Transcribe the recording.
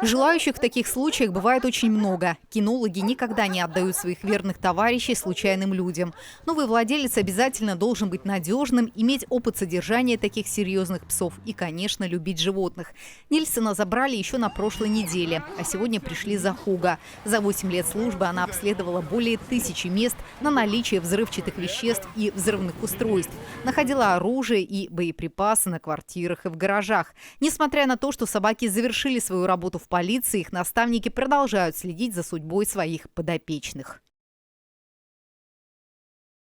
Желающих в таких случаях бывает очень много. Кинологи никогда не отдают своих верных товарищей случайным людям. Новый владелец обязательно должен быть надежным, иметь опыт содержания таких серьезных псов и, конечно, любить животных. Нильсона забрали еще на прошлой неделе, а сегодня пришли за Хуга. За 8 лет службы она обследовала более 1000 мест на наличие взрывчатых веществ и взрывных устройств. Находила оружие и боеприпасы на квартирах и в гаражах. Несмотря на то, что собаки завершили свою работу в полиции, их наставники продолжают следить за судьбой своих подопечных.